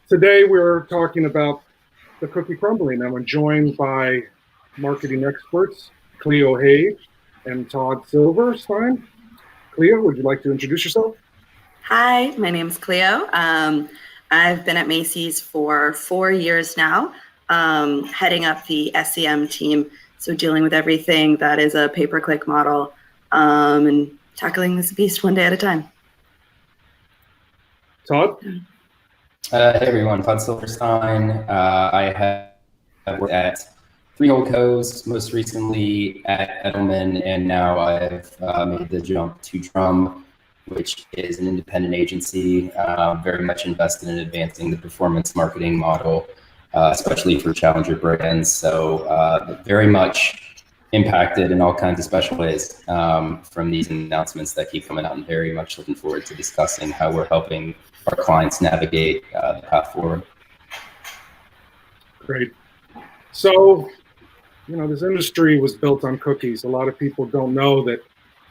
Today we're talking about the cookie crumbling. I'm joined by marketing experts Cleo Hay and Todd Silverstein. Cleo, would you like to introduce yourself? Hi, my name is Cleo. I've been at Macy's for 4 years now, heading up the SEM team, so dealing with everything that is a pay-per-click model and tackling this beast one day at a time. Todd? Hey everyone, Todd Silverstein. I have worked at three holdcos, most recently at Edelman, and now I've made the jump to Drum, which is an independent agency, very much invested in advancing the performance marketing model, especially for challenger brands. So very much impacted in all kinds of special ways from these announcements that keep coming out, and very much looking forward to discussing how we're helping our clients navigate the path forward. Great. So, this industry was built on cookies. A lot of people don't know that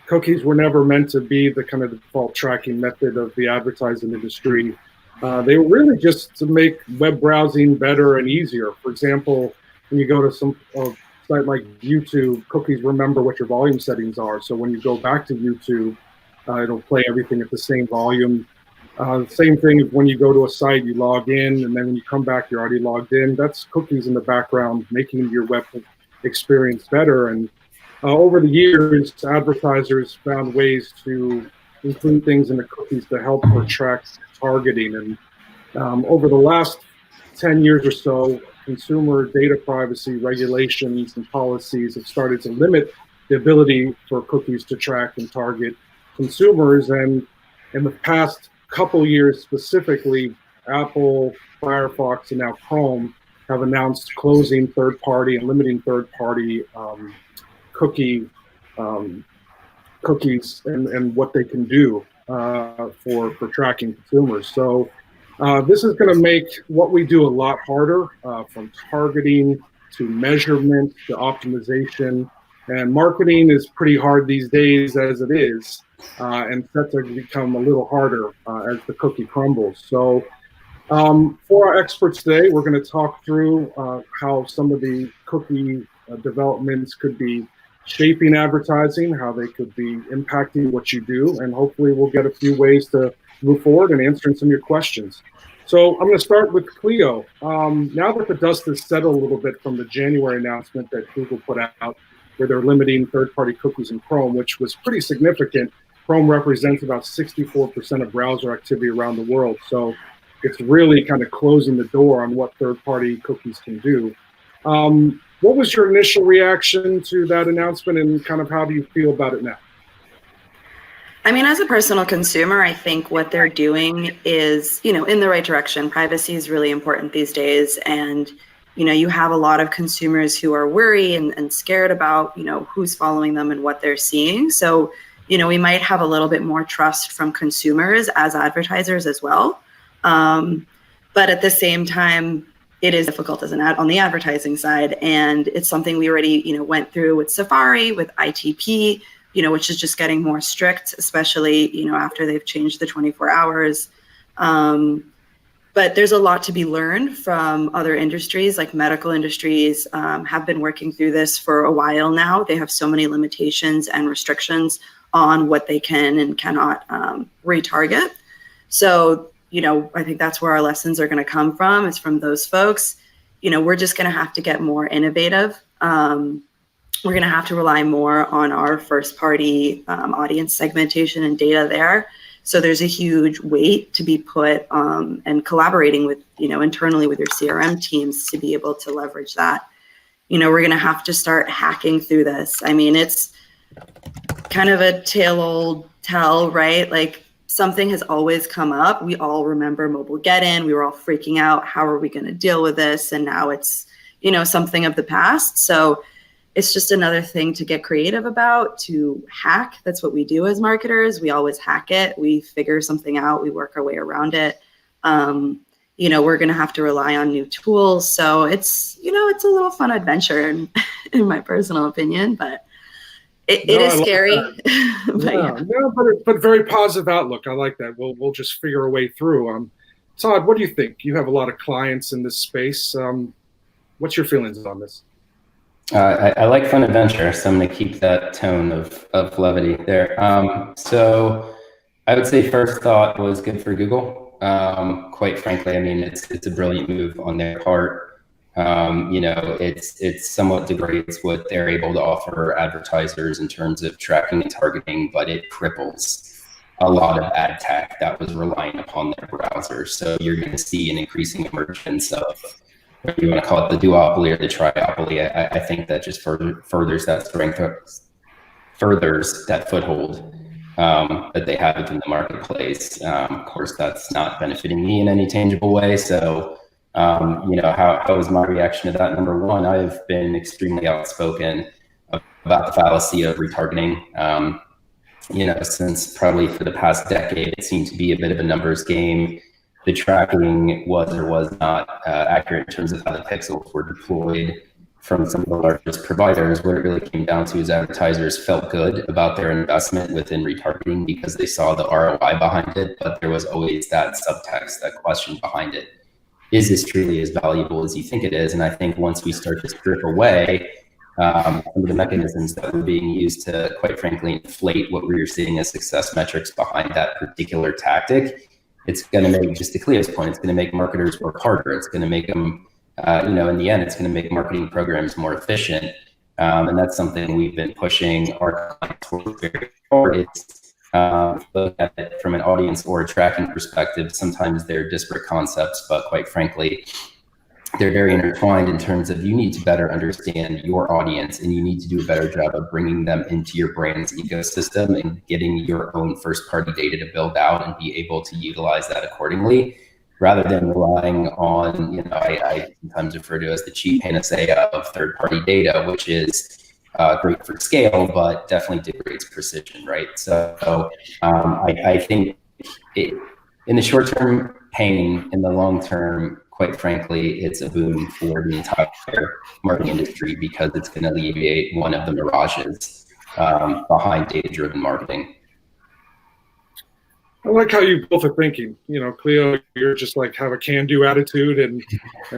cookies were never meant to be the kind of default tracking method of the advertising industry. They were really just to make web browsing better and easier. For example, when you go to some site like YouTube, cookies remember what your volume settings are. So when you go back to YouTube, it'll play everything at the same volume. Same thing when you go to a site, you log in, and then when you come back, you're already logged in. That's cookies in the background, making your web experience better. And over the years, advertisers found ways to include things in the cookies to help protract targeting. And over the last 10 years or so, consumer data privacy regulations and policies have started to limit the ability for cookies to track and target consumers. And in the past couple years specifically, Apple, Firefox, and now Chrome have announced closing third-party and limiting third-party cookies and what they can do for tracking consumers. So this is going to make what we do a lot harder, from targeting to measurement to optimization. And marketing is pretty hard these days as it is, and set to become a little harder as the cookie crumbles. So for our experts today, we're going to talk through how some of the cookie developments could be shaping advertising, how they could be impacting what you do, and hopefully we'll get a few ways to move forward and answering some of your questions. So I'm going to start with Cleo. Now that the dust has settled a little bit from the January announcement that Google put out, where they're limiting third-party cookies in Chrome, which was pretty significant. Chrome represents about 64% of browser activity around the world. So it's really kind of closing the door on what third-party cookies can do. What was your initial reaction to that announcement, and kind of how do you feel about it now? I mean, as a personal consumer, I think what they're doing is, in the right direction. Privacy is really important these days. And, you have a lot of consumers who are worried and scared about, who's following them and what they're seeing. So, we might have a little bit more trust from consumers as advertisers as well. But at the same time, it is difficult as an ad on the advertising side. And it's something we already, went through with Safari, with ITP, which is just getting more strict, especially, after they've changed the 24 hours. But there's a lot to be learned from other industries, like medical industries have been working through this for a while now. They have so many limitations and restrictions on what they can and cannot retarget. So, I think that's where our lessons are going to come from, is from those folks. We're just going to have to get more innovative. We're going to have to rely more on our first party audience segmentation and data there. So there's a huge weight to be put and collaborating with, internally with your CRM teams to be able to leverage that. We're going to have to start hacking through this. I mean, it's kind of a old tale, right? Like, something has always come up. We all remember mobile get-in. We were all freaking out. How are we going to deal with this? And now it's, something of the past. So it's just another thing to get creative about, to hack. That's what we do as marketers. We always hack it. We figure something out. We work our way around it. We're going to have to rely on new tools. So it's, it's a little fun adventure in my personal opinion, but it is scary. But very positive outlook. I like that. We'll just figure a way through. Todd, what do you think? You have a lot of clients in this space. What's your feelings on this? I like fun adventure, so I'm going to keep that tone of levity there. So I would say first thought was good for Google. Quite frankly, I mean, it's a brilliant move on their part. It somewhat degrades what they're able to offer advertisers in terms of tracking and targeting, but it cripples a lot of ad tech that was relying upon their browsers. So you're going to see an increasing emergence of, what you want to call it, the duopoly or the triopoly. I think that just furthers that strength, furthers that foothold that they have within the marketplace. Of course, that's not benefiting me in any tangible way. So, how was my reaction to that? Number one, I've been extremely outspoken about the fallacy of retargeting. Since probably for the past decade, it seemed to be a bit of a numbers game. The tracking was or was not accurate in terms of how the pixels were deployed from some of the largest providers. What it really came down to is advertisers felt good about their investment within retargeting because they saw the ROI behind it, but there was always that subtext, that question behind it. Is this truly as valuable as you think it is? And I think once we start to strip away some of the mechanisms that were being used to, quite frankly, inflate what we were seeing as success metrics behind that particular tactic, it's going to make, just to Cleo's point, it's going to make marketers work harder. It's going to make them, in the end, it's going to make marketing programs more efficient. And that's something we've been pushing our clients towards very hard. It's look at it from an audience or a tracking perspective. Sometimes they're disparate concepts, but quite frankly, they're very intertwined in terms of you need to better understand your audience and you need to do a better job of bringing them into your brand's ecosystem and getting your own first party data to build out and be able to utilize that accordingly, rather than relying on, I sometimes refer to as the cheap panacea of third party data, which is great for scale, but definitely degrades precision, right? So I think in the short term, pain; in the long term, quite frankly, it's a boon for the entire marketing industry because it's going to alleviate one of the mirages behind data-driven marketing. I like how you both are thinking. Cleo, you're just like have a can-do attitude, and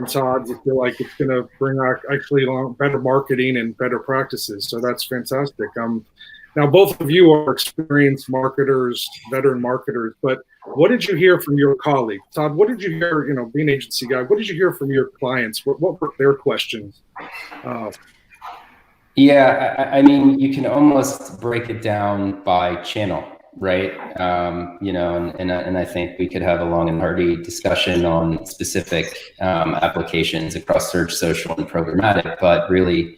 Todd, you feel like it's going to bring actually better marketing and better practices. So that's fantastic. Now, both of you are experienced marketers, veteran marketers, but what did you hear from your colleagues? Todd, what did you hear, being an agency guy, what did you hear from your clients? What were their questions? I mean, you can almost break it down by channel, right? And I think we could have a long and hearty discussion on specific applications across search, social, and programmatic, but really,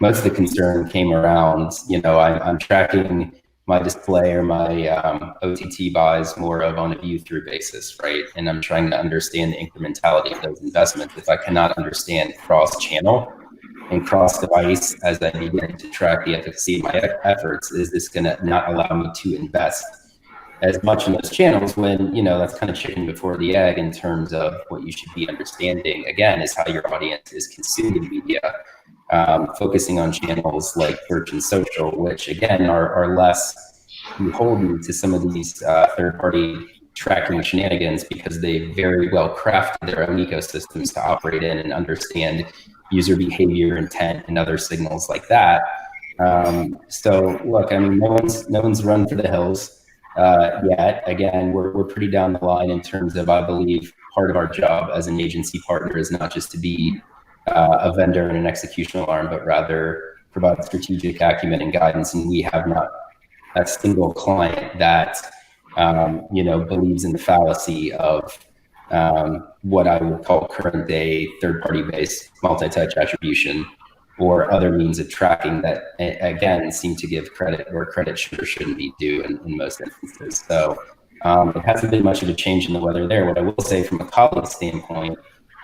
most of the concern came around, I'm tracking my display or my OTT buys more of on a view-through basis, right? And I'm trying to understand the incrementality of those investments. If I cannot understand cross-channel and cross-device as I begin to track the efficacy of my efforts, is this going to not allow me to invest as much in those channels when, that's kind of chicken before the egg in terms of what you should be understanding, again, is how your audience is consuming media. Focusing on channels like search and social, which again are less beholden to some of these third-party tracking shenanigans because they very well crafted their own ecosystems to operate in and understand user behavior, intent, and other signals like that. So look, I mean, no one's run for the hills yet. Again, we're pretty down the line in terms of, I believe, part of our job as an agency partner is not just to be a vendor and an executional arm, but rather provide strategic acumen and guidance. And we have not a single client that, believes in the fallacy of what I would call current day third-party based multi-touch attribution or other means of tracking that, again, seem to give credit where credit should or shouldn't be due in most instances. So it hasn't been much of a change in the weather there. What I will say from a colleague standpoint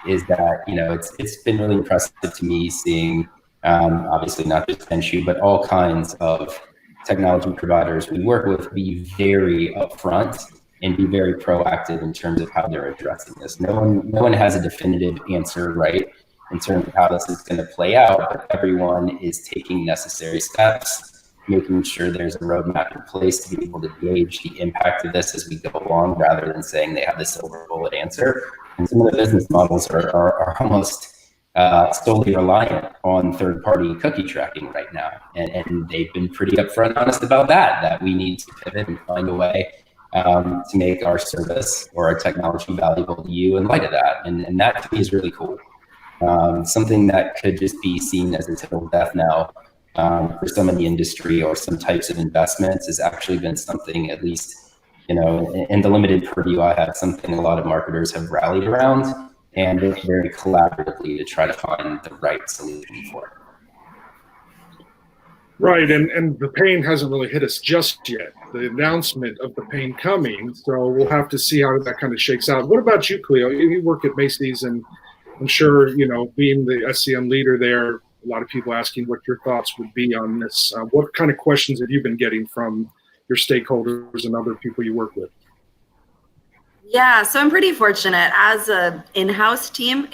is that, it's been really impressive to me seeing, obviously not just Penshu, but all kinds of technology providers we work with be very upfront and be very proactive in terms of how they're addressing this. No one has a definitive answer, right, in terms of how this is going to play out, but everyone is taking necessary steps making sure there's a roadmap in place to be able to gauge the impact of this as we go along, rather than saying they have the silver bullet answer. And some of the business models are almost solely reliant on third-party cookie tracking right now. And they've been pretty upfront and honest about that we need to pivot and find a way to make our service or our technology valuable to you in light of that. And that to me is really cool. Something that could just be seen as a total death knell for some in the industry or some types of investments has actually been something, at least, in the limited purview I have, something a lot of marketers have rallied around and worked very collaboratively to try to find the right solution for it. Right, and the pain hasn't really hit us just yet. The announcement of the pain coming, so we'll have to see how that kind of shakes out. What about you, Cleo? You work at Macy's, and I'm sure, being the SCM leader there, a lot of people asking what your thoughts would be on this. What kind of questions have you been getting from your stakeholders and other people you work with? Yeah, so I'm pretty fortunate as a in-house team,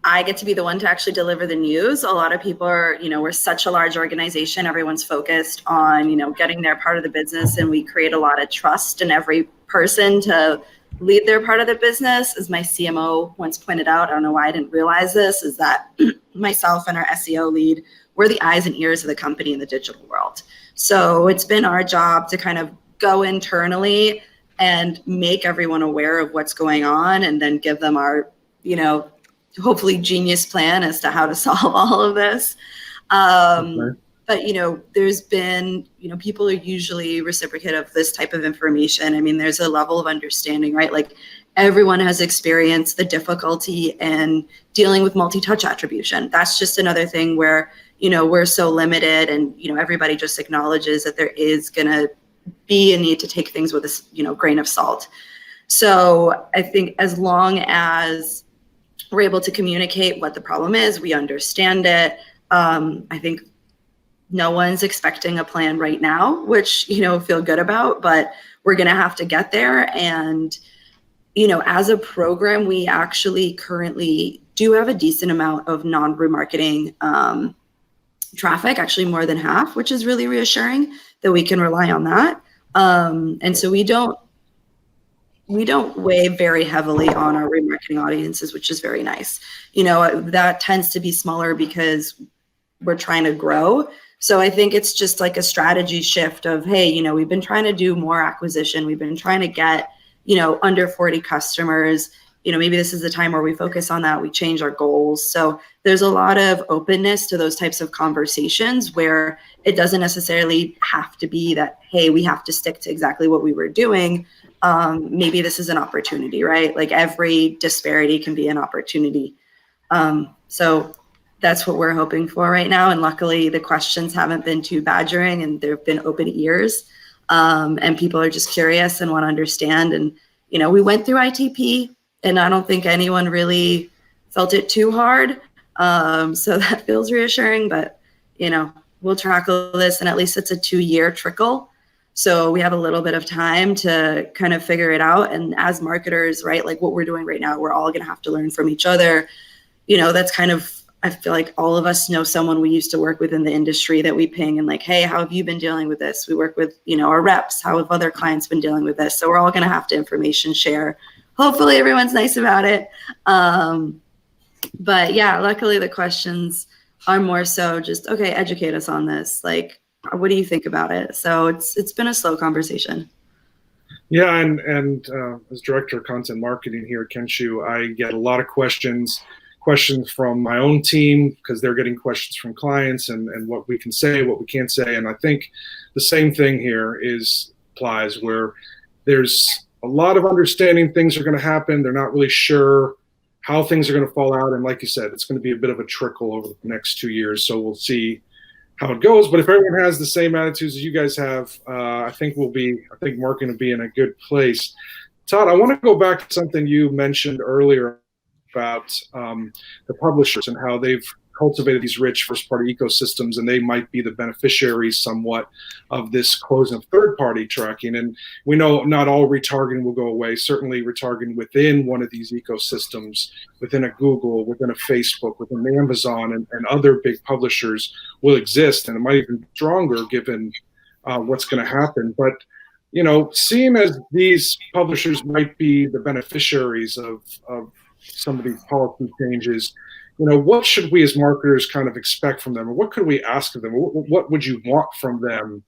I get to be the one to actually deliver the news. A lot of people are, we're such a large organization. Everyone's focused on, getting their part of the business, and we create a lot of trust in every person to lead their part of the business. As my CMO once pointed out, I don't know why I didn't realize this, is that myself and our SEO lead, we're the eyes and ears of the company in the digital world. So it's been our job to kind of go internally and make everyone aware of what's going on, and then give them our, hopefully genius plan as to how to solve all of this. Okay. But, there's been, people are usually reciprocate of this type of information. I mean, there's a level of understanding, right? Like, everyone has experienced the difficulty in dealing with multi-touch attribution. That's just another thing where, we're so limited, and, everybody just acknowledges that there is going to be a need to take things with a, grain of salt. So I think as long as we're able to communicate what the problem is, we understand it. I think no one's expecting a plan right now, which, feel good about, but we're going to have to get there. And, as a program, we actually currently do have a decent amount of non-remarketing traffic, actually more than half, which is really reassuring that we can rely on that. And so we don't weigh very heavily on our remarketing audiences, which is very nice. That tends to be smaller because we're trying to grow. So I think it's just like a strategy shift of, hey, we've been trying to do more acquisition. We've been trying to get, under 40 customers. Maybe this is the time where we focus on that. We change our goals. So there's a lot of openness to those types of conversations where it doesn't necessarily have to be that, hey, we have to stick to exactly what we were doing. Maybe this is an opportunity, right? Like, every disparity can be an opportunity. So that's what we're hoping for right now. And luckily the questions haven't been too badgering, and there've been open ears. And people are just curious and want to understand. And, we went through ITP, and I don't think anyone really felt it too hard. So that feels reassuring, but, we'll tackle this, and at least it's a 2-year trickle. So we have a little bit of time to kind of figure it out. And as marketers, right, like what we're doing right now, we're all going to have to learn from each other. That's kind of, I feel like all of us know someone we used to work with in the industry that we ping and like, hey, how have you been dealing with this? We work with, our reps. How have other clients been dealing with this? So we're all going to have to information share. Hopefully everyone's nice about it. But yeah, luckily the questions are more so just, okay, educate us on this. Like, what do you think about it? So it's been a slow conversation. Yeah, and as director of content marketing here at Kenshu, I get a lot of questions from my own team, because they're getting questions from clients and what we can say, what we can't say. And I think the same thing here applies, where there's a lot of understanding things are going to happen. They're not really sure how things are going to fall out. And like you said, it's going to be a bit of a trickle over the next 2 years. So we'll see how it goes. But if everyone has the same attitudes as you guys have, I think marketing will be in a good place. Todd, I want to go back to something you mentioned earlier about the publishers and how they've cultivated these rich first-party ecosystems, and they might be the beneficiaries somewhat of this closing of third-party tracking. And we know not all retargeting will go away. Certainly retargeting within one of these ecosystems, within a Google, within a Facebook, within Amazon, and other big publishers will exist, and it might even be stronger given what's going to happen. But seeing as these publishers might be the beneficiaries of some of these policy changes, what should we as marketers kind of expect from them, or what could we ask of them? What would you want from them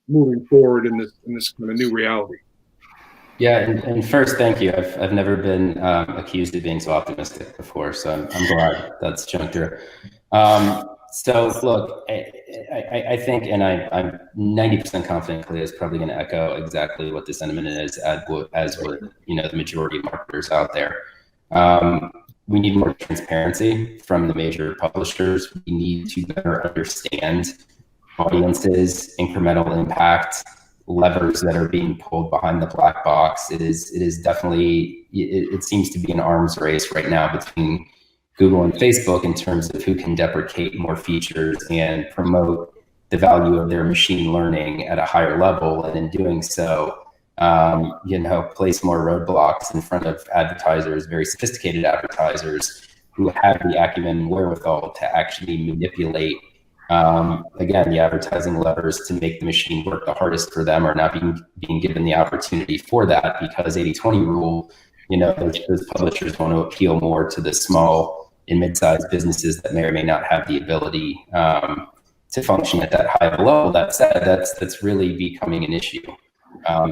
moving forward in this kind of new reality? Yeah, and first, thank you. I've never been accused of being so optimistic before, so I'm glad that's shown through. So look, I think, and I'm 90% confident Clea is probably going to echo exactly what the sentiment is, as would the majority of marketers out there. We need more transparency from the major publishers. We need to better understand audiences, incremental impact, levers that are being pulled behind the black box. It is definitely, it seems to be an arms race right now between Google and Facebook in terms of who can deprecate more features and promote the value of their machine learning at a higher level, and in doing so, place more roadblocks in front of advertisers, very sophisticated advertisers who have the acumen and wherewithal to actually manipulate, again, the advertising levers to make the machine work the hardest for them, are not being given the opportunity for that, because 80-20 rule, those publishers want to appeal more to the small and mid-sized businesses that may or may not have the ability to function at that high of a level. That said, that's really becoming an issue,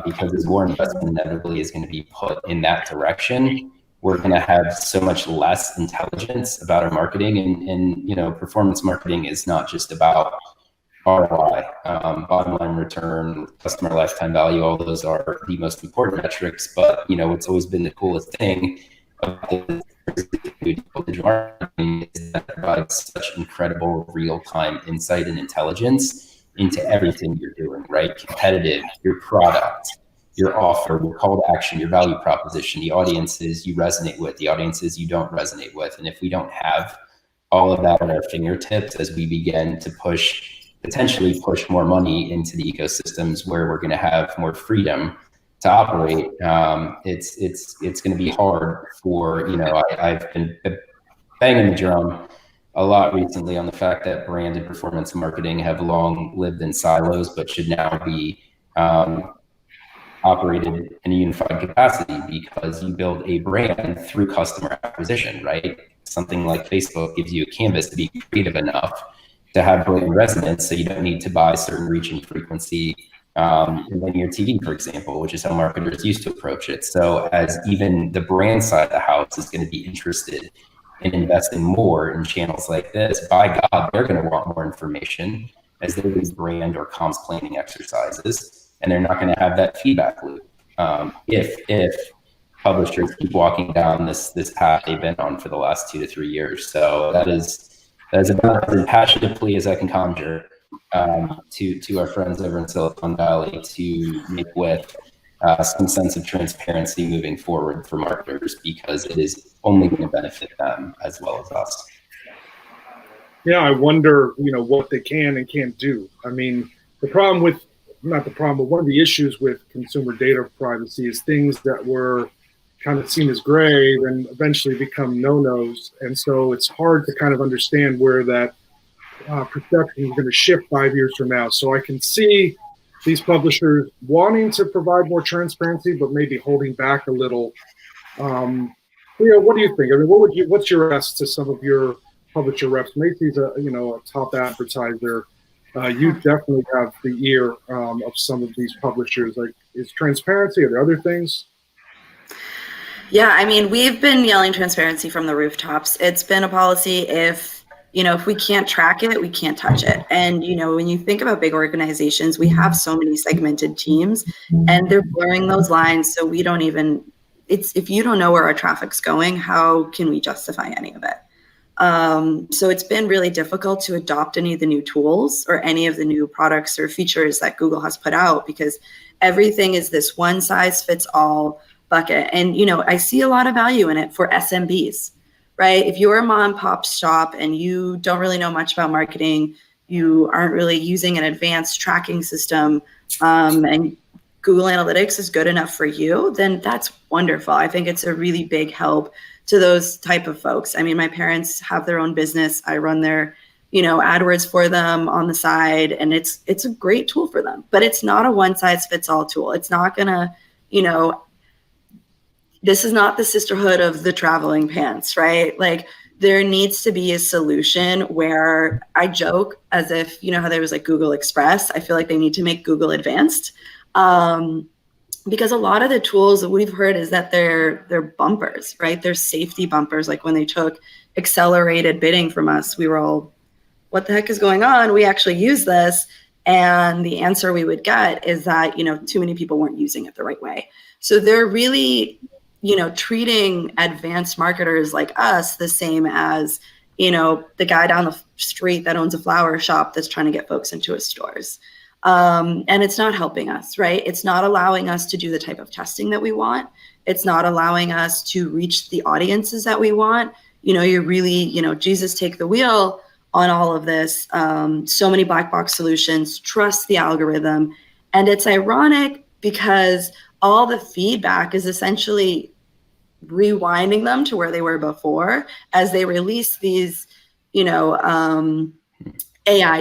because as more investment inevitably is going to be put in that direction, we're going to have so much less intelligence about our marketing. And performance marketing is not just about ROI, bottom line return, customer lifetime value. All those are the most important metrics, but it's always been the coolest thing about digital marketing is that it provides such incredible real-time insight and intelligence into everything you're doing, right? Competitive, your product, your offer, your call to action, your value proposition, the audiences you resonate with, the audiences you don't resonate with. And if we don't have all of that at our fingertips as we begin to potentially push more money into the ecosystems where we're going to have more freedom to operate, it's going to be hard for, I've been banging the drum a lot recently on the fact that brand and performance marketing have long lived in silos, but should now be operated in a unified capacity, because you build a brand through customer acquisition, right? Something like Facebook gives you a canvas to be creative enough to have brand resonance, so you don't need to buy certain reach and frequency in linear TV, for example, which is how marketers used to approach it. So as even the brand side of the house is going to be interested in investing more in channels like this, by God, they're going to want more information as they do these brand or comms planning exercises, and they're not going to have that feedback loop if publishers keep walking down this path they've been on for the last 2 to 3 years. So that is about as passionate a plea as I can conjure to our friends over in Silicon Valley to make with some sense of transparency moving forward for marketers, because it is only going to benefit them as well as us. Yeah, I wonder, what they can and can't do. I mean, one of the issues with consumer data privacy is things that were kind of seen as gray and eventually become no-nos. And so it's hard to kind of understand where that perception is going to shift 5 years from now. So I can see these publishers wanting to provide more transparency, but maybe holding back a little. What do you think? I mean, what's your ask to some of your publisher reps? Macy's a top advertiser. You definitely have the ear of some of these publishers. Like, is transparency? Are there other things? Yeah, I mean, we've been yelling transparency from the rooftops. It's been a policy. If we can't track it, we can't touch it. And, when you think about big organizations, we have so many segmented teams, and they're blurring those lines. So we don't even, if you don't know where our traffic's going, how can we justify any of it? So it's been really difficult to adopt any of the new tools or any of the new products or features that Google has put out, because everything is this one size fits all bucket. And, I see a lot of value in it for SMBs, right? If you're a mom and pop shop and you don't really know much about marketing, you aren't really using an advanced tracking system, and Google Analytics is good enough for you, then that's wonderful. I think it's a really big help to those type of folks. I mean, my parents have their own business. I run their, AdWords for them on the side, and it's a great tool for them, but it's not a one size fits all tool. It's not gonna, this is not the sisterhood of the traveling pants, right? Like, there needs to be a solution where I joke as if, how there was like Google Express. I feel like they need to make Google Advanced, because a lot of the tools that we've heard is that they're bumpers, right? They're safety bumpers. Like when they took accelerated bidding from us, we were all, what the heck is going on? We actually use this. And the answer we would get is that, too many people weren't using it the right way. So they're really, treating advanced marketers like us the same as, the guy down the street that owns a flower shop that's trying to get folks into his stores. And it's not helping us, right? It's not allowing us to do the type of testing that we want. It's not allowing us to reach the audiences that we want. You're really, Jesus take the wheel on all of this. So many black box solutions, trust the algorithm. And it's ironic because all the feedback is essentially rewinding them to where they were before as they release these, AI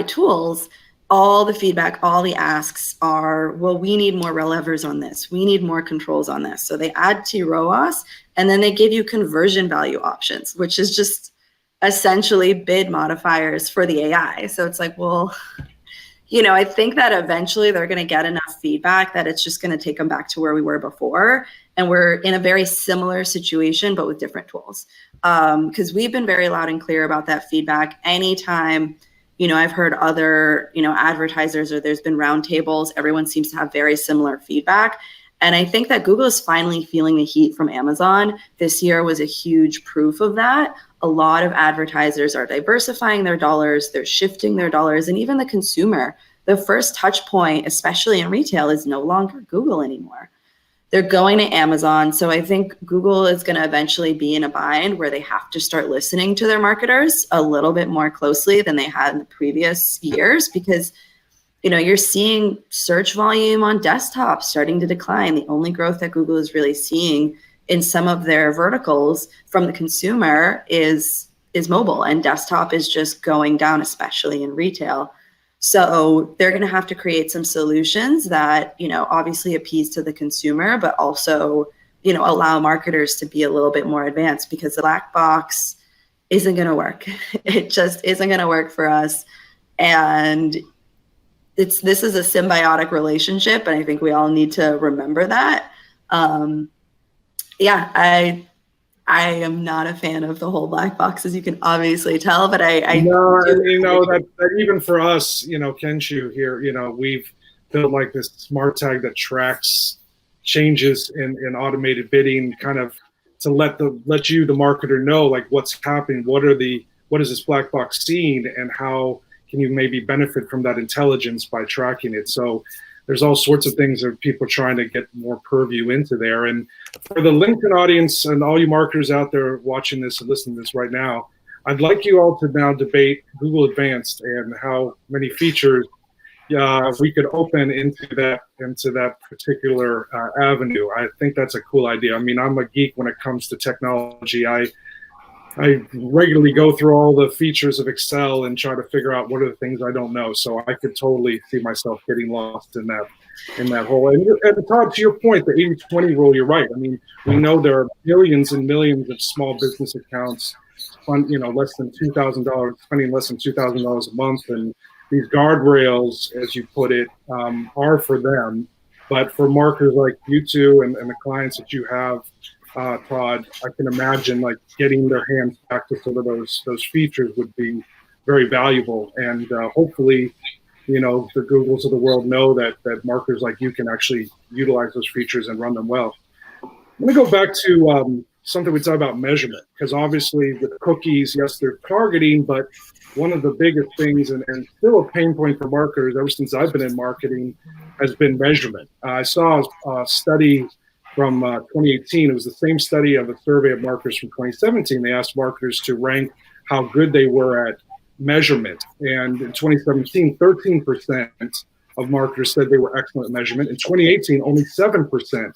tools. All the feedback, all the asks are, well, we need more levers on this. We need more controls on this. So they add to ROAS, and then they give you conversion value options, which is just essentially bid modifiers for the AI. So it's like, well, I think that eventually they're going to get enough feedback that it's just going to take them back to where we were before. And we're in a very similar situation, but with different tools. Because we've been very loud and clear about that feedback. Anytime, I've heard other, advertisers, or there's been roundtables, everyone seems to have very similar feedback. And I think that Google is finally feeling the heat from Amazon. This year was a huge proof of that. A lot of advertisers are diversifying their dollars, they're shifting their dollars, and even the consumer, the first touch point, especially in retail, is no longer Google anymore. They're going to Amazon. So I think Google is going to eventually be in a bind where they have to start listening to their marketers a little bit more closely than they had in the previous years, because you're seeing search volume on desktop starting to decline. The only growth that Google is really seeing in some of their verticals from the consumer is mobile, and desktop is just going down, especially in retail. So they're going to have to create some solutions that, obviously appease to the consumer, but also, allow marketers to be a little bit more advanced, because the black box isn't going to work. It just isn't going to work for us. And this is a symbiotic relationship, and I think we all need to remember that. I am not a fan of the whole black box, as you can obviously tell, but that even for us, Kenshu here, we've built like this smart tag that tracks changes in automated bidding, kind of to let you, the marketer, know like what's happening, what is this black box seeing, and how can you maybe benefit from that intelligence by tracking it. So there's all sorts of things that people are trying to get more purview into there. And for the LinkedIn audience and all you marketers out there watching this and listening to this right now, I'd like you all to now debate Google Advanced and how many features we could open into that particular avenue. I think that's a cool idea. I mean, I'm a geek when it comes to technology. I regularly go through all the features of Excel and try to figure out what are the things I don't know. So I could totally see myself getting lost in that hole. And Todd, to your point, the 80-20 rule, you're right. I mean, we know there are millions and millions of small business accounts, less than $2,000, spending less than $2,000 a month. And these guardrails, as you put it, are for them. But for marketers like you two and the clients that you have, Todd, I can imagine like getting their hands back to some of those features would be very valuable. And hopefully, the Googles of the world know that marketers like you can actually utilize those features and run them well. I'm going to go back to something we talked about, measurement, because obviously with cookies, yes, they're targeting, but one of the biggest things and still a pain point for marketers ever since I've been in marketing has been measurement. I saw a study from 2018. It was the same study of a survey of marketers from 2017. They asked marketers to rank how good they were at measurement. And in 2017, 13% of marketers said they were excellent at measurement. In 2018, only 7%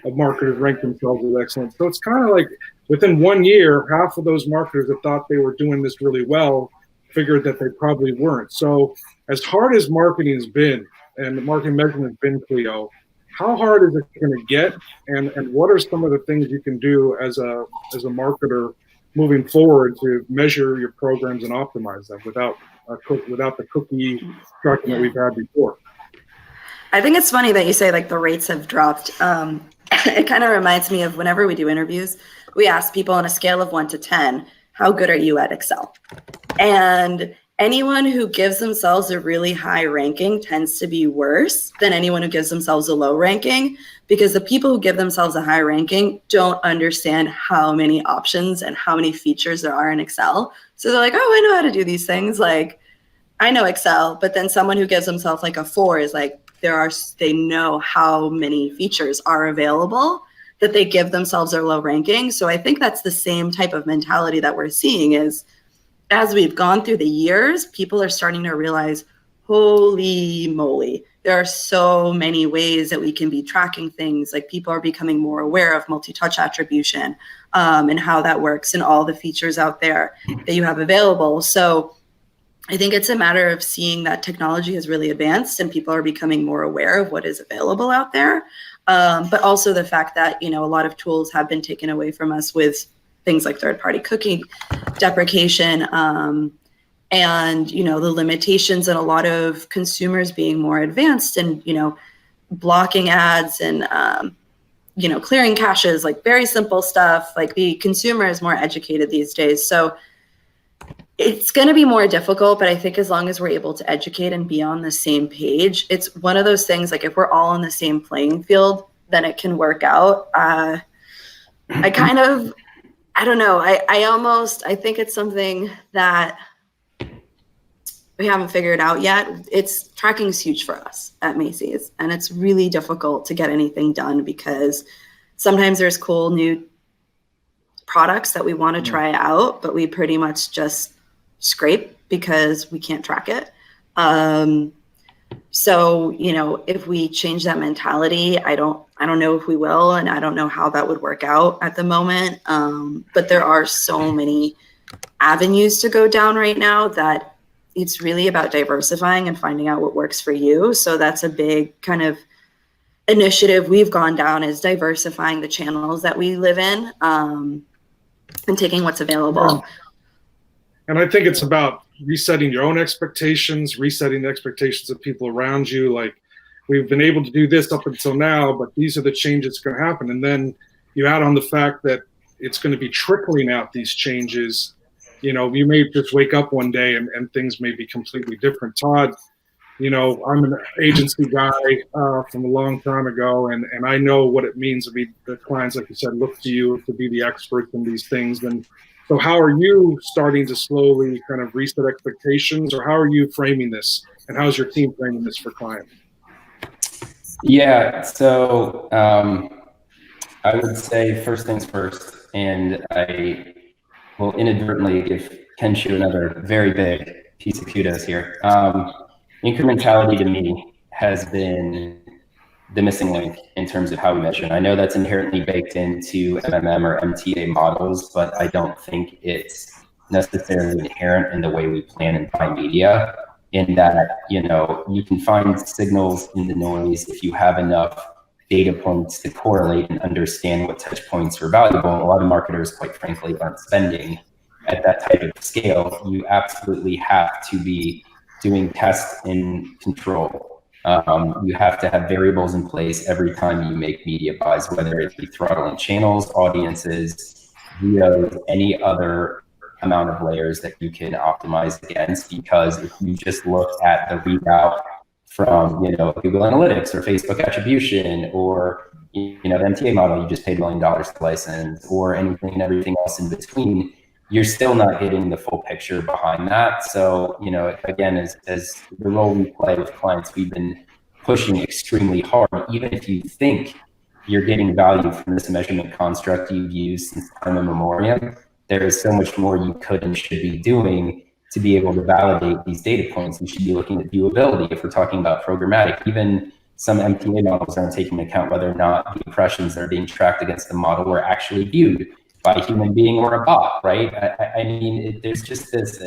of marketers ranked themselves as excellent. So it's kind of like within 1 year, half of those marketers that thought they were doing this really well figured that they probably weren't. So as hard as marketing has been, and the marketing measurement has been, Cleo, how hard is it going to get? And what are some of the things you can do as a marketer moving forward to measure your programs and optimize them without the cookie tracking that we've had before? I think it's funny that you say like the rates have dropped. It kind of reminds me of whenever we do interviews, we ask people on a scale of 1 to 10, how good are you at Excel? And anyone who gives themselves a really high ranking tends to be worse than anyone who gives themselves a low ranking, because the people who give themselves a high ranking don't understand how many options and how many features there are in Excel. So they're like, oh, I know how to do these things. Like, I know Excel. But then someone who gives themselves like a 4 is like, they know how many features are available that they give themselves a low ranking. So I think that's the same type of mentality that we're seeing is, as we've gone through the years, people are starting to realize, holy moly, there are so many ways that we can be tracking things. Like people are becoming more aware of multi-touch attribution and how that works and all the features out there that you have available. So I think it's a matter of seeing that technology has really advanced and people are becoming more aware of what is available out there. But also the fact that, a lot of tools have been taken away from us with things like third-party cookie deprecation and, the limitations and a lot of consumers being more advanced and, blocking ads and, clearing caches, like very simple stuff. Like the consumer is more educated these days. So it's going to be more difficult, but I think as long as we're able to educate and be on the same page, it's one of those things, like if we're all on the same playing field, then it can work out. I don't know. I think it's something that we haven't figured out yet. Tracking is huge for us at Macy's, and it's really difficult to get anything done because sometimes there's cool new products that we want to try out, but we pretty much just scrape because we can't track it. So, if we change that mentality, I don't know if we will, and I don't know how that would work out at the moment. But there are so many avenues to go down right now that it's really about diversifying and finding out what works for you. So that's a big kind of initiative we've gone down, is diversifying the channels that we live in and taking what's available. And I think it's about resetting your own expectations, resetting the expectations of people around you. Like, we've been able to do this up until now, but these are the changes that's going to happen. And then you add on the fact that it's going to be trickling out these changes. You may just wake up one day and things may be completely different. Todd, I'm an agency guy from a long time ago, and I know what it means to be the clients, like you said, look to you to be the experts in these things. And so how are you starting to slowly kind of reset expectations, or how are you framing this, and how's your team framing this for clients? Yeah, so I would say first things first, and I will inadvertently give Kenshu another very big piece of kudos here. Incrementality to me has been the missing link in terms of how we measure. And I know that's inherently baked into MMM or MTA models, but I don't think it's necessarily inherent in the way we plan and buy media, in that, you can find signals in the noise if you have enough data points to correlate and understand what touch points are valuable. A lot of marketers, quite frankly, aren't spending at that type of scale. You absolutely have to be doing test and control. You have to have variables in place every time you make media buys, whether it be throttling channels, audiences, videos, any other amount of layers that you can optimize against. Because if you just look at the readout from Google Analytics or Facebook attribution, or the MTA model you just paid $1 million to license, or anything and everything else in between, you're still not getting the full picture behind that. So, again, as the role we play with clients, we've been pushing extremely hard. Even if you think, you're getting value from this measurement construct you've used since time immemorial. There is so much more you could and should be doing to be able to validate these data points. You should be looking at viewability if we're talking about programmatic. Even some MTA models aren't taking into account whether or not the impressions that are being tracked against the model were actually viewed by a human being or a bot, right? I mean, there's just this,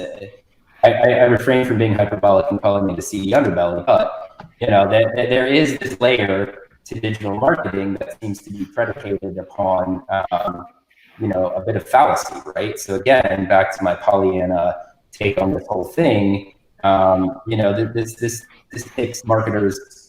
I refrain from being hyperbolic and calling it a seedy underbelly, but there is this layer to digital marketing that seems to be predicated upon, a bit of fallacy, right? So again, back to my Pollyanna take on this whole thing, this takes marketers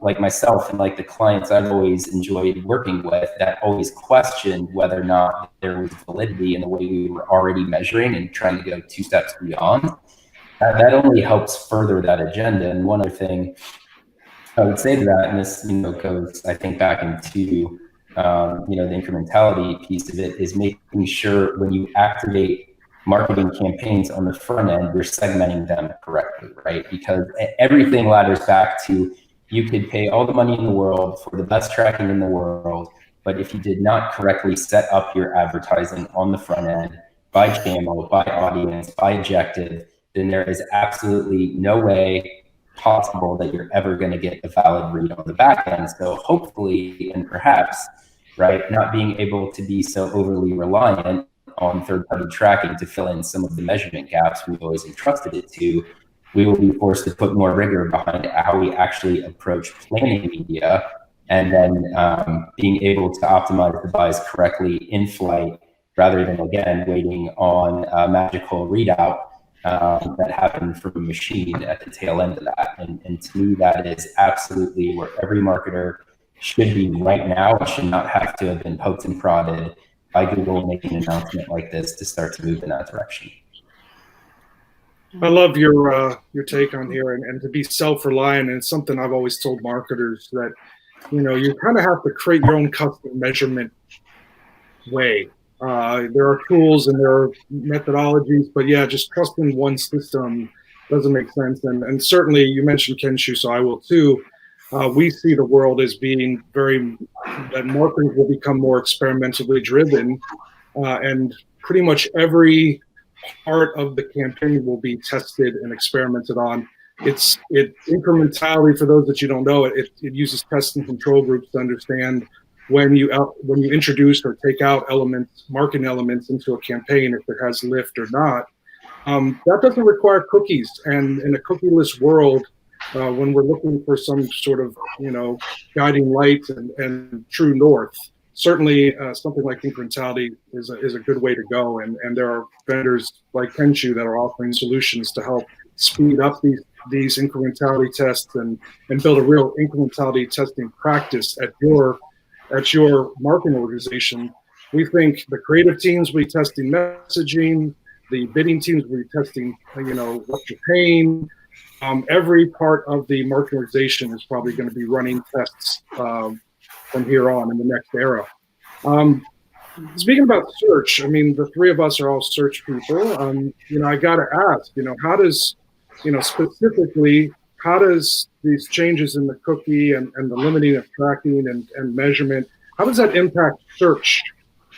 like myself and like the clients I've always enjoyed working with that always questioned whether or not there was validity in the way we were already measuring and trying to go 2 steps beyond. That only helps further that agenda. And one other thing I would say to that, and this goes, I think, back into the incrementality piece of it, is making sure when you activate marketing campaigns on the front end, you're segmenting them correctly, right? Because everything ladders back to, you could pay all the money in the world for the best tracking in the world, but if you did not correctly set up your advertising on the front end by channel, by audience, by objective, then there is absolutely no way possible that you're ever going to get a valid read on the back end. So hopefully, and perhaps, right, not being able to be so overly reliant on third-party tracking to fill in some of the measurement gaps we've always entrusted it to, we will be forced to put more rigor behind how we actually approach planning media, and then being able to optimize the buys correctly in flight, rather than, again, waiting on a magical readout that happened from a machine at the tail end of that. And to me, that is absolutely where every marketer should be right now. It should not have to have been poked and prodded by Google making an announcement like this to start to move in that direction. I love your take on here, and to be self-reliant. And it's something I've always told marketers that, you kind of have to create your own custom measurement way. There are tools and there are methodologies, but yeah, just trusting one system doesn't make sense. And certainly you mentioned Kenshu, so I will too. We see the world as being that marketers will become more experimentally driven, and pretty much every part of the campaign will be tested and experimented on. Incrementality, for those that you don't know, it uses test and control groups to understand when you introduce or take out marketing elements into a campaign, if it has lift or not. That doesn't require cookies. And in a cookieless world, when we're looking for some sort of guiding light and true north, certainly something like incrementality is a good way to go. And there are vendors like Kenshu that are offering solutions to help speed up these incrementality tests and build a real incrementality testing practice at your marketing organization. We think the creative teams will be testing messaging, the bidding teams will be testing, what you're paying. Every part of the marketing organization is probably going to be running tests from here on in the next era. Speaking about search, I mean, the three of us are all search people. I got to ask, how does, specifically, how does these changes in the cookie and the limiting of tracking and measurement, how does that impact search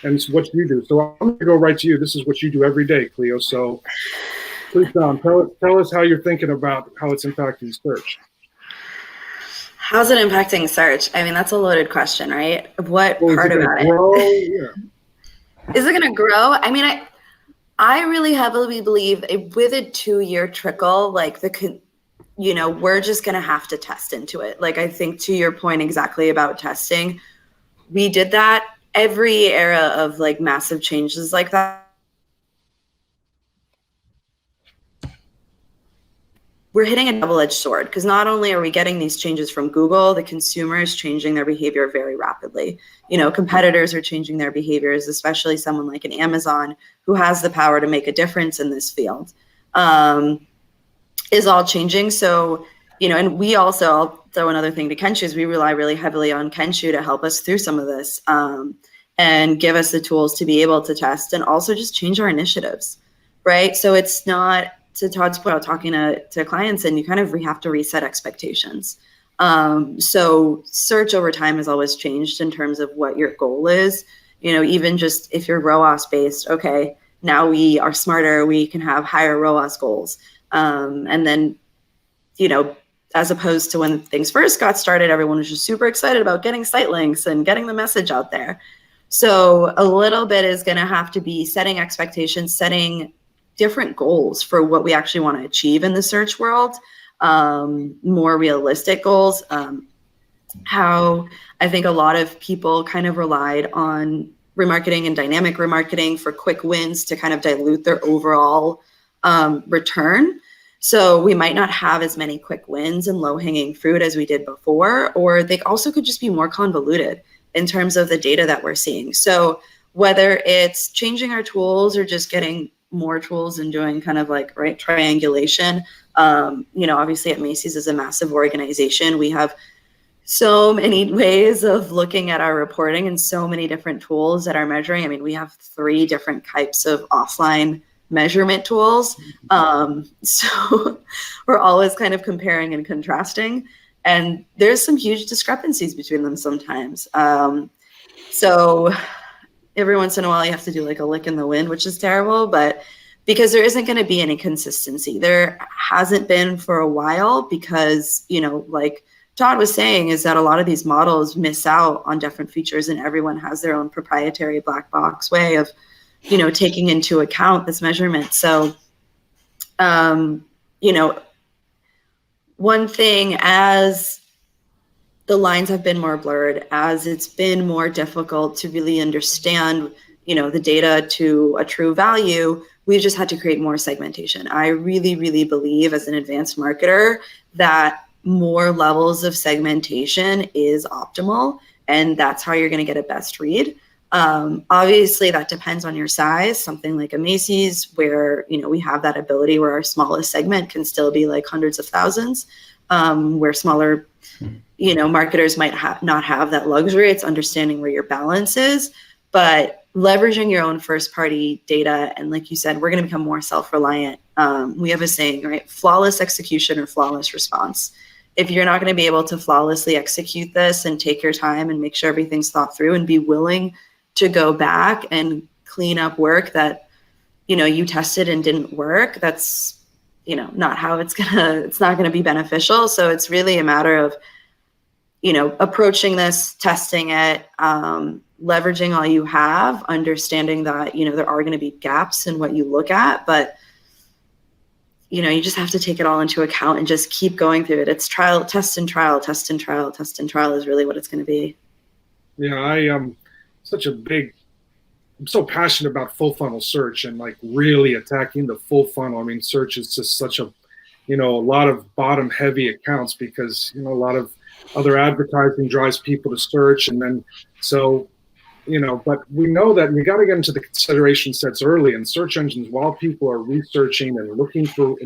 and what you do? So I'm going to go right to you. This is what you do every day, Cleo. So please, Don, tell us how you're thinking about how it's impacting search. How's it impacting search? I mean, that's a loaded question, right? What part about it? Yeah. Is it going to grow? I mean, I really heavily believe with a 2-year trickle, like we're just going to have to test into it. Like, I think to your point exactly about testing, we did that every era of like massive changes like that. We're hitting a double-edged sword, because not only are we getting these changes from Google, the consumer is changing their behavior very rapidly. Competitors are changing their behaviors, especially someone like an Amazon who has the power to make a difference in this field, is all changing. So, and we also, I'll throw another thing to Kenshu, is we rely really heavily on Kenshu to help us through some of this and give us the tools to be able to test and also just change our initiatives, right? So it's not, to Todd's point, talking to clients, and you kind of have to reset expectations. So search over time has always changed in terms of what your goal is. Even just if you're ROAS based, okay, now we are smarter, we can have higher ROAS goals. And then, as opposed to when things first got started, everyone was just super excited about getting site links and getting the message out there. So a little bit is going to have to be setting expectations, setting different goals for what we actually want to achieve in the search world, more realistic goals. How I think a lot of people kind of relied on remarketing and dynamic remarketing for quick wins to kind of dilute their overall return. So we might not have as many quick wins and low-hanging fruit as we did before, or they also could just be more convoluted in terms of the data that we're seeing. So whether it's changing our tools or just getting more tools and doing kind of like triangulation, obviously at Macy's is a massive organization. We have so many ways of looking at our reporting and so many different tools that are measuring. I mean, we have 3 different types of offline measurement tools. So we're always kind of comparing and contrasting, and there's some huge discrepancies between them sometimes. So every once in a while you have to do like a lick in the wind, which is terrible, but because there isn't going to be any consistency. There hasn't been for a while because, like Todd was saying, is that a lot of these models miss out on different features and everyone has their own proprietary black box way of taking into account this measurement. So, one thing, as the lines have been more blurred, as it's been more difficult to really understand, the data to a true value, we've just had to create more segmentation. I really, really believe as an advanced marketer that more levels of segmentation is optimal, and that's how you're going to get a best read. Obviously that depends on your size, something like a Macy's where, we have that ability where our smallest segment can still be like hundreds of thousands, where smaller, marketers might not have that luxury. It's understanding where your balance is, but leveraging your own first party data. And like you said, we're going to become more self-reliant. We have a saying, right? Flawless execution or flawless response. If you're not going to be able to flawlessly execute this and take your time and make sure everything's thought through and be willing to go back and clean up work that, you tested and didn't work, that's, not how it's not going to be beneficial. So it's really a matter of, approaching this, testing it, leveraging all you have, understanding that, there are going to be gaps in what you look at, but you just have to take it all into account and just keep going through it. It's trial, test and trial, test and trial, test and trial is really what it's going to be. Yeah, I'm so passionate about full funnel search and like really attacking the full funnel. I mean, search is just such a lot of bottom heavy accounts because, a lot of other advertising drives people to search. And then, so, but we know that you got to get into the consideration sets early, and search engines, while people are researching and looking for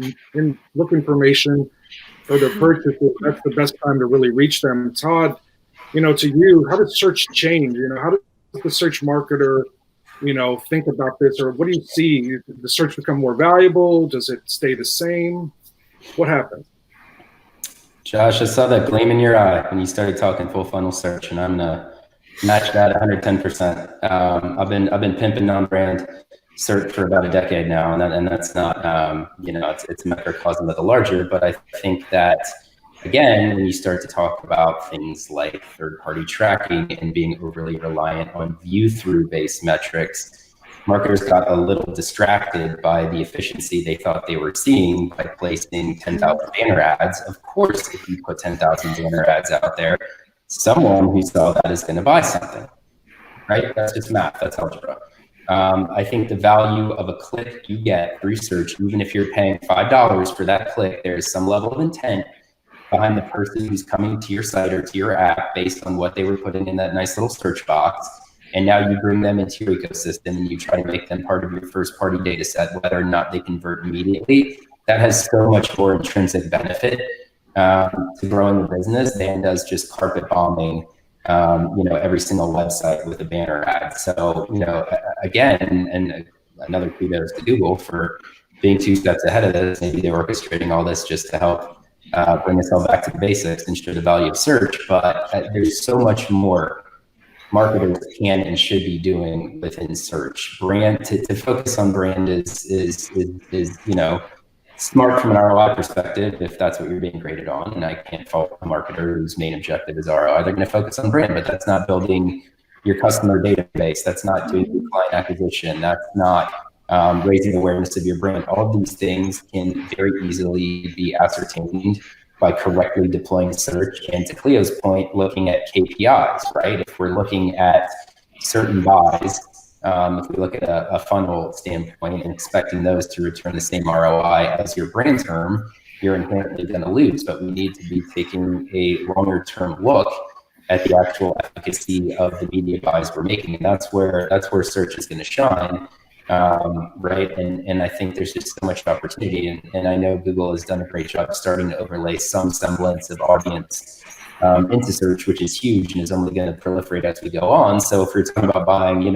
information for their purchases, that's the best time to really reach them. Todd, to you, how does search change? How does the search marketer, think about this, or what do you see? Does the search become more valuable? Does it stay the same? What happens? Josh, I saw that gleam in your eye when you started talking full funnel search, and I'm gonna match that 110%. I've been pimping non-brand search for about a decade now, and that's not it's a microcosm of the larger, but I think that again, when you start to talk about things like third-party tracking and being overly reliant on view-through based metrics, marketers got a little distracted by the efficiency they thought they were seeing by placing 10,000 banner ads. Of course, if you put 10,000 banner ads out there, someone who saw that is going to buy something, right? That's just math, that's algebra. I think the value of a click you get through search, even if you're paying $5 for that click, there is some level of intent behind the person who's coming to your site or to your app based on what they were putting in that nice little search box. And now you bring them into your ecosystem and you try to make them part of your first party data set, whether or not they convert immediately. That has so much more intrinsic benefit to growing the business than does just carpet bombing, every single website with a banner ad. So, again, and another kudos to Google for being 2 steps ahead of this. Maybe they're orchestrating all this just to help bring us all back to the basics and show the value of search. But there's so much more marketers can and should be doing within search. Brand to focus on brand is smart from an ROI perspective, if that's what you're being graded on. And I can't fault a marketer whose main objective is ROI. They're going to focus on brand, but that's not building your customer database. That's not doing your client acquisition. That's not raising awareness of your brand. All of these things can very easily be ascertained by correctly deploying search. And to Cleo's point, looking at KPIs, right? If we're looking at certain buys, if we look at a funnel standpoint and expecting those to return the same ROI as your brand term, you're inherently going to lose. But we need to be taking a longer term look at the actual efficacy of the media buys we're making. And that's where search is going to shine. Right. And I think there's just so much opportunity. And I know Google has done a great job starting to overlay some semblance of audience into search, which is huge and is only going to proliferate as we go on. So if you're talking about buying,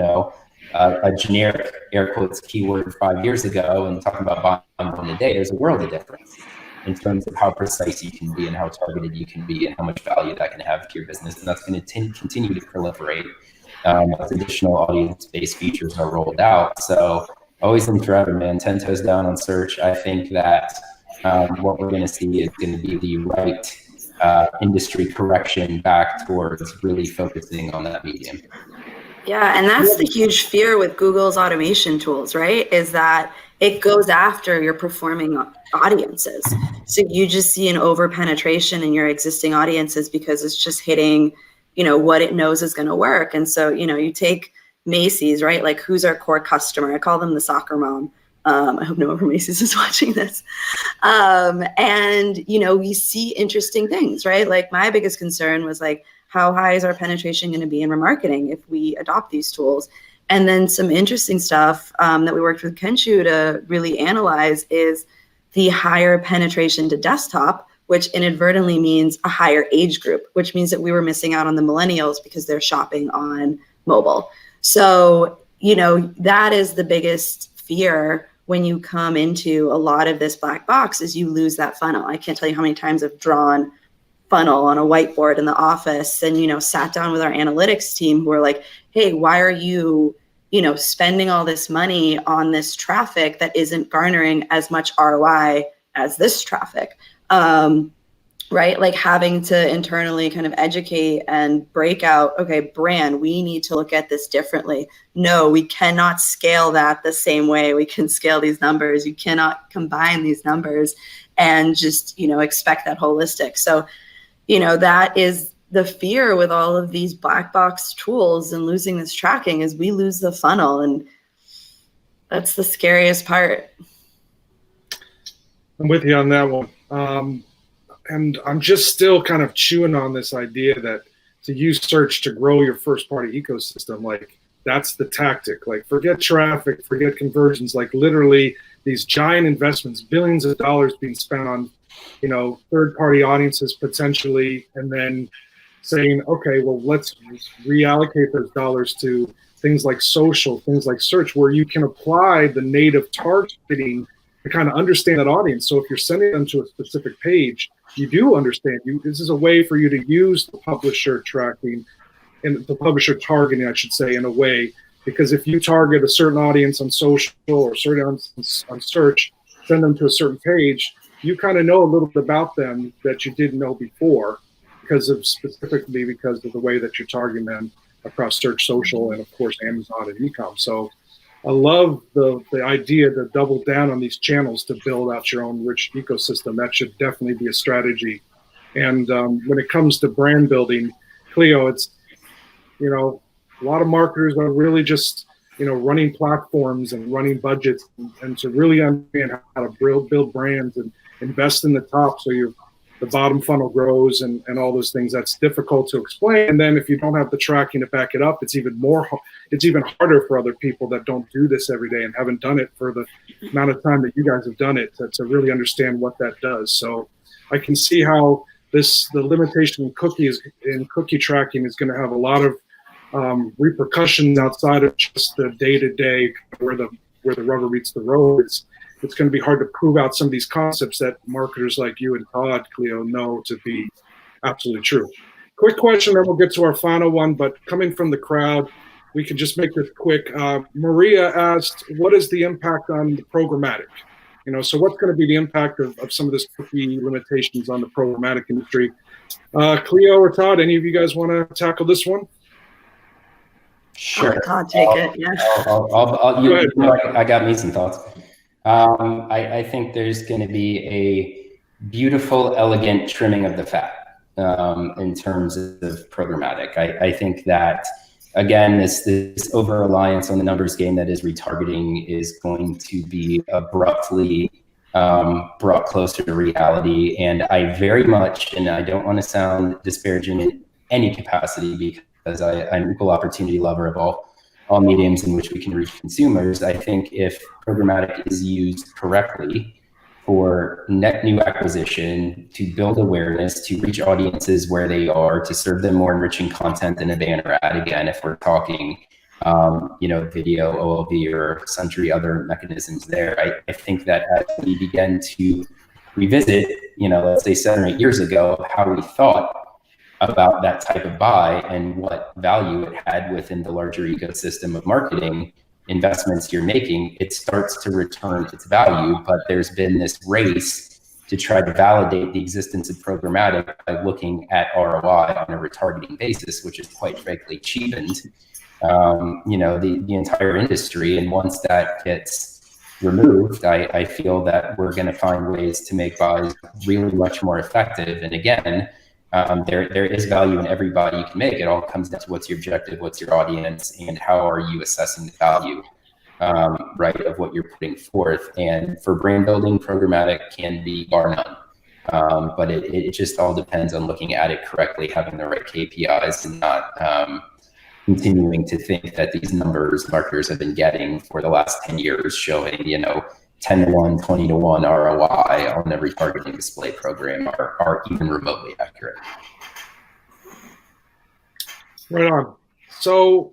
a generic air quotes keyword 5 years ago and talking about buying one a day, there's a world of difference in terms of how precise you can be and how targeted you can be and how much value that can have to your business. And that's going to continue to proliferate as additional audience-based features are rolled out. So always and forever, man, 10 toes down on search. I think that what we're going to see is going to be the right industry correction back towards really focusing on that medium. Yeah, and that's the huge fear with Google's automation tools, right? Is that it goes after your performing audiences. So you just see an over penetration in your existing audiences because it's just hitting what it knows is going to work. And so, you take Macy's, right? Like, who's our core customer? I call them the soccer mom. I hope no one from Macy's is watching this. And, we see interesting things, right? Like, my biggest concern was like, how high is our penetration going to be in remarketing if we adopt these tools? And then some interesting stuff that we worked with Kenshu to really analyze is the higher penetration to desktop, which inadvertently means a higher age group, which means that we were missing out on the millennials because they're shopping on mobile. So, that is the biggest fear when you come into a lot of this black box is you lose that funnel. I can't tell you how many times I've drawn funnel on a whiteboard in the office and, sat down with our analytics team who are like, hey, why are you, spending all this money on this traffic that isn't garnering as much ROI as this traffic? Right? Like, having to internally kind of educate and break out, okay, brand, we need to look at this differently. No, we cannot scale that the same way we can scale these numbers. You cannot combine these numbers and just, expect that holistic. So, that is the fear with all of these black box tools and losing this tracking is we lose the funnel. And that's the scariest part. I'm with you on that one. And I'm just still kind of chewing on this idea that to use search to grow your first party ecosystem, like, that's the tactic. Like, forget traffic, forget conversions, like literally these giant investments, billions of dollars being spent on, third party audiences potentially, and then saying, okay, well, let's reallocate those dollars to things like social, things like search, where you can apply the native targeting to kind of understand that audience. So if you're sending them to a specific page, you do understand this is a way for you to use the publisher tracking and the publisher targeting, I should say, in a way, because if you target a certain audience on social or certain on search, send them to a certain page, you kind of know a little bit about them that you didn't know before specifically because of the way that you're targeting them across search, social, and of course, Amazon and e-com. So I love the idea to double down on these channels to build out your own rich ecosystem. That should definitely be a strategy. And when it comes to brand building, Cleo, it's, a lot of marketers are really just, running platforms and running budgets and to really understand how to build brands and invest in the top so the bottom funnel grows and all those things. That's difficult to explain. And then if you don't have the tracking to back it up, it's even harder for other people that don't do this every day and haven't done it for the amount of time that you guys have done it to really understand what that does. So I can see how the limitation in cookie tracking is going to have a lot of repercussions outside of just the day-to-day where the rubber meets the road. it's going to be hard to prove out some of these concepts that marketers like you and Todd, Cleo, know to be absolutely true. Quick question, then we'll get to our final one, but coming from the crowd, we can just make this quick. Maria asked, what is the impact on the programmatic? So what's going to be the impact of some of this cookie limitations on the programmatic industry? Cleo or Todd, any of you guys want to tackle this one? Sure. Todd, take it. Yeah. I got me some thoughts. I think there's going to be a beautiful, elegant trimming of the fat in terms of programmatic. I think that, again, this over-reliance on the numbers game that is retargeting is going to be abruptly brought closer to reality. And I very much, and I don't want to sound disparaging in any capacity because I'm an equal opportunity lover of all mediums in which we can reach consumers. I think if programmatic is used correctly for net new acquisition, to build awareness, to reach audiences where they are, to serve them more enriching content than a banner ad. Again, if we're talking, video, OLV, or sundry other mechanisms there, I think that as we begin to revisit, let's say 7 or 8 years ago, how we thought about that type of buy and what value it had within the larger ecosystem of marketing investments you're making, it starts to return its value. But there's been this race to try to validate the existence of programmatic by looking at ROI on a retargeting basis, which is quite frankly cheapened, the entire industry. And once that gets removed, I feel that we're going to find ways to make buys really much more effective. And again, there is value in every buy you can make. It all comes down to what's your objective, what's your audience, and how are you assessing the value, of what you're putting forth. And for brand building, programmatic can be bar none. But it just all depends on looking at it correctly, having the right KPIs, and not continuing to think that these numbers marketers have been getting for the last 10 years showing, 10 to 1, 20 to 1 ROI on every targeting display program are even remotely accurate. Right on. So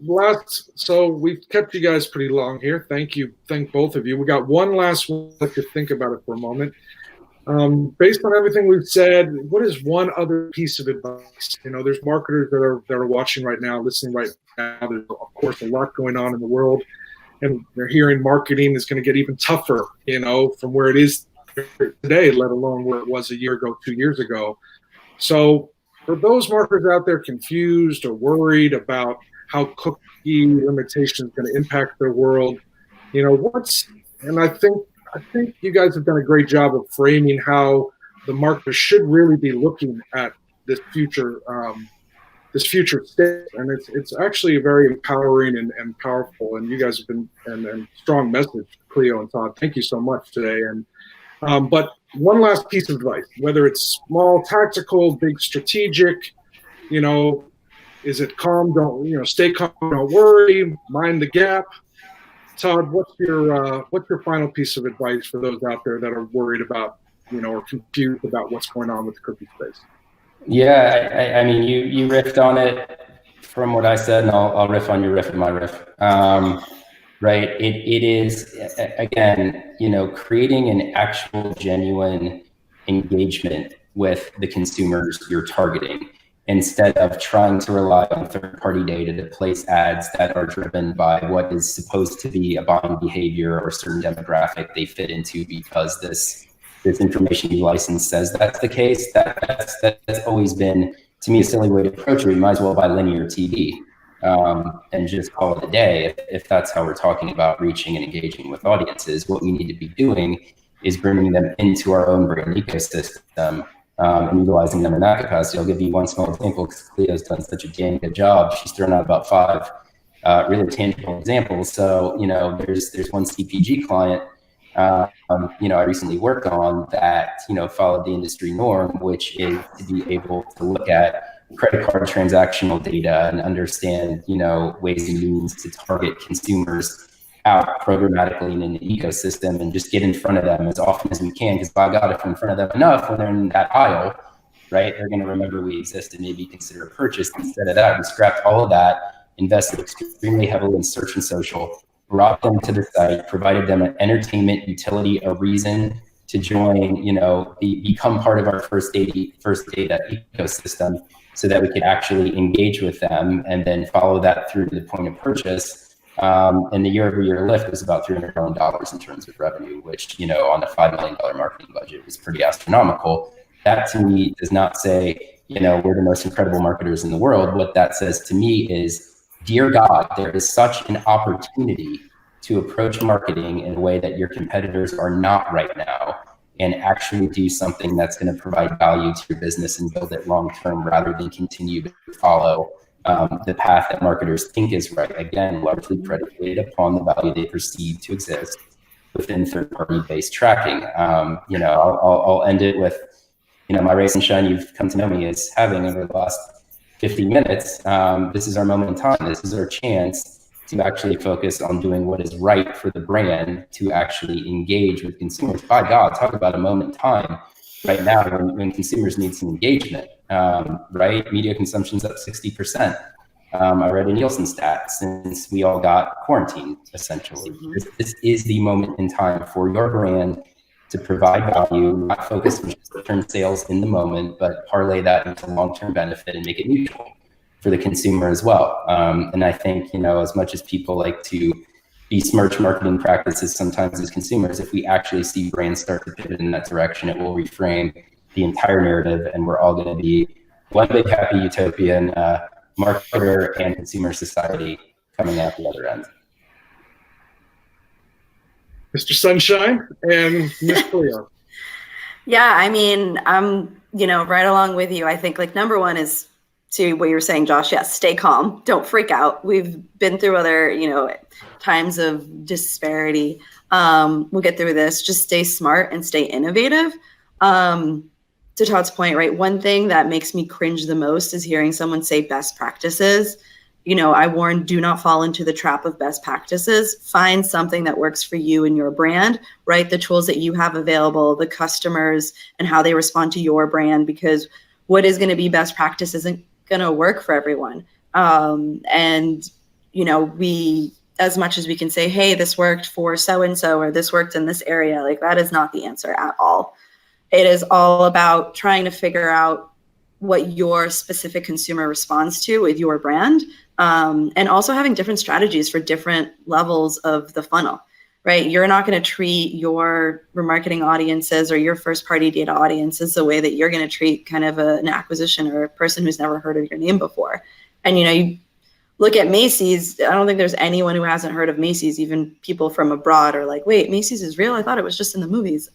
we've kept you guys pretty long here. Thank you. Thank both of you. We got one last one. Let you think about it for a moment. Based on everything we've said, what is one other piece of advice? There's marketers that are watching right now, listening right now. There's of course a lot going on in the world. And they're hearing marketing is going to get even tougher, from where it is today, let alone where it was a year ago, 2 years ago. So for those marketers out there confused or worried about how cookie limitation is going to impact their world, and I think you guys have done a great job of framing how the marketers should really be looking at this future state, and it's actually very empowering and powerful. And you guys have been and strong message, Cleo and Todd. Thank you so much today. And but one last piece of advice, whether it's small tactical, big strategic, is it calm? Don't stay calm, don't worry, mind the gap. Todd, what's your final piece of advice for those out there that are worried about or confused about what's going on with the cookie space? Yeah, I mean, you riffed on it from what I said, and I'll riff on your riff and my riff. Right? It is, again, creating an actual genuine engagement with the consumers you're targeting, instead of trying to rely on third-party data to place ads that are driven by what is supposed to be a buying behavior or a certain demographic they fit into because this information you license says that's the case. That's always been, to me, a silly way to approach it. You might as well buy linear TV and just call it a day. If that's how we're talking about reaching and engaging with audiences, what we need to be doing is bringing them into our own brand ecosystem and utilizing them in that capacity. I'll give you one small example because Cleo's done such a damn good job. She's thrown out about 5 really tangible examples. So, there's one CPG client I recently worked on that, followed the industry norm, which is to be able to look at credit card transactional data and understand, ways and means to target consumers out programmatically in the ecosystem and just get in front of them as often as we can. Because by God, if we're in front of them enough when they're in that aisle, right, they're going to remember we exist and maybe consider a purchase. Instead of that, we scrapped all of that, invested extremely heavily in search and social, brought them to the site, provided them an entertainment utility, a reason to join, become part of our first data ecosystem, so that we could actually engage with them and then follow that through to the point of purchase. And the year-over-year lift was about $300 million in terms of revenue, which, on a $5 million marketing budget was pretty astronomical. That to me does not say, we're the most incredible marketers in the world. What that says to me is, dear God, there is such an opportunity to approach marketing in a way that your competitors are not right now, and actually do something that's going to provide value to your business and build it long-term, rather than continue to follow the path that marketers think is right. Again, largely predicated upon the value they perceive to exist within third-party based tracking. I'll end it with, my ray and shine you've come to know me as having over the last 50 minutes. This is our moment in time. This is our chance to actually focus on doing what is right for the brand, to actually engage with consumers. By God, talk about a moment in time right now when consumers need some engagement, right? Media consumption's up 60%. I read a Nielsen stat since we all got quarantined, essentially. Mm-hmm. This is the moment in time for your brand to provide value, not focus on short-term sales in the moment, but parlay that into long-term benefit and make it mutual for the consumer as well. And I think, as much as people like to besmirch marketing practices sometimes as consumers, if we actually see brands start to pivot in that direction, it will reframe the entire narrative, and we're all going to be one big happy utopian marketer and consumer society coming out the other end. Mr. Sunshine and Ms. Cleo. Yeah, I'm, right along with you. I think number one is, to what you were saying, Josh, yes, stay calm. Don't freak out. We've been through other, times of disparity. We'll get through this. Just stay smart and stay innovative. To Todd's point, right? One thing that makes me cringe the most is hearing someone say best practices. I warn, do not fall into the trap of best practices. Find something that works for you and your brand, right? The tools that you have available, the customers and how they respond to your brand, because what is going to be best practice isn't going to work for everyone. We, as much as we can say, hey, this worked for so-and-so, or this worked in this area, that is not the answer at all. It is all about trying to figure out what your specific consumer responds to with your brand, and also having different strategies for different levels of the funnel, right? You're not going to treat your remarketing audiences or your first party data audiences the way that you're going to treat kind of an acquisition or a person who's never heard of your name before. And, you look at Macy's, I don't think there's anyone who hasn't heard of Macy's. Even people from abroad are like, wait, Macy's is real? I thought it was just in the movies.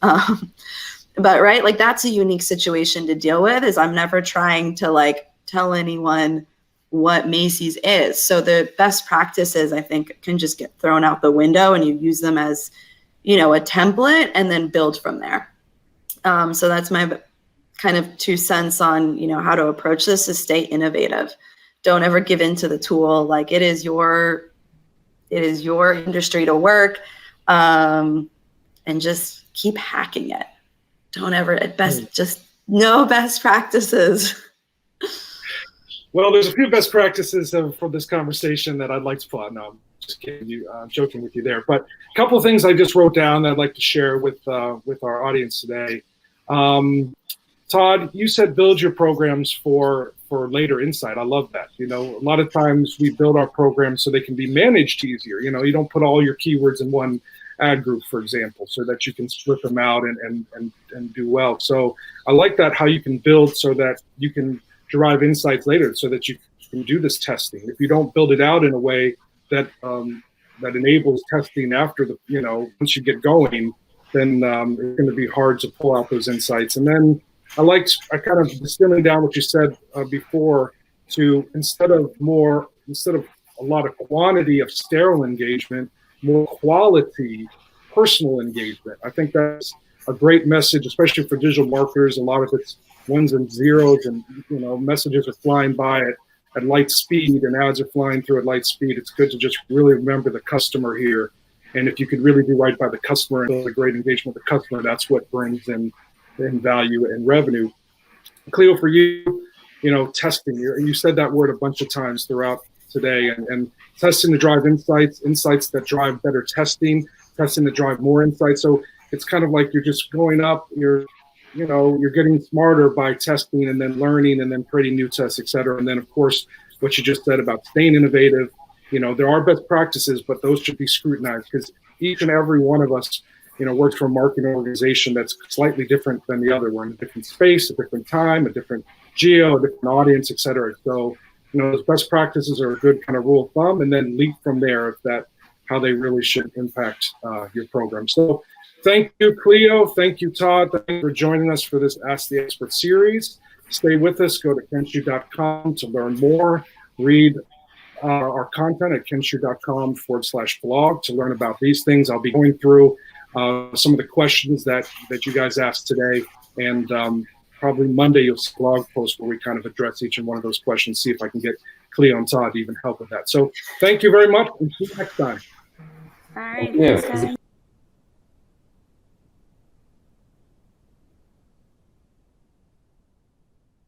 But right, that's a unique situation to deal with, is I'm never trying to tell anyone what Macy's is. So the best practices, I think, can just get thrown out the window, and you use them as, a template and then build from there. So that's my kind of 2 cents on, how to approach this, is stay innovative. Don't ever give in to the tool. It is your industry to work, and just keep hacking it. Don't ever, at best, just no best practices. Well, there's a few best practices for this conversation that I'd like to pull out. No, I'm just kidding you. I'm joking with you there. But a couple of things I just wrote down that I'd like to share with our audience today. Todd, you said build your programs for later insight. I love that. A lot of times we build our programs so they can be managed easier. You don't put all your keywords in one ad group, for example, so that you can split them out and do well. So I like that, how you can build so that you can derive insights later, so that you can do this testing. If you don't build it out in a way that that enables testing after once you get going, then it's going to be hard to pull out those insights. And then I kind of distilling down what you said before, to instead of a lot of quantity of sterile engagement, more quality personal engagement. I think that's a great message, especially for digital marketers. A lot of it's ones and zeros, and messages are flying by at light speed, and ads are flying through at light speed. It's good to just really remember the customer here. And if you could really do right by the customer and build a great engagement with the customer, that's what brings in value and revenue. Cleo, for you, testing. You said that word a bunch of times throughout today, and testing to drive insights that drive better testing to drive more insights. So it's kind of like you're just going up, you're getting smarter by testing and then learning and then creating new tests, et cetera. And then, of course, what you just said about staying innovative, there are best practices, but those should be scrutinized because each and every one of us, works for a marketing organization that's slightly different than the other. We're in a different space, a different time, a different geo, a different audience, et cetera. So, those best practices are a good kind of rule of thumb, and then leap from there if that how they really should impact your program. So thank you, Cleo. Thank you, Todd. Thank you for joining us for this Ask the Expert series. Stay with us. Go to kenshu.com to learn more. Read our content at kenshu.com/blog to learn about these things. I'll be going through some of the questions that you guys asked today, and probably Monday you'll see a blog post where we kind of address each and one of those questions, see if I can get Cleo and Todd to even help with that. So thank you very much, and see you next time. All right. Thank you. Thanks, guys.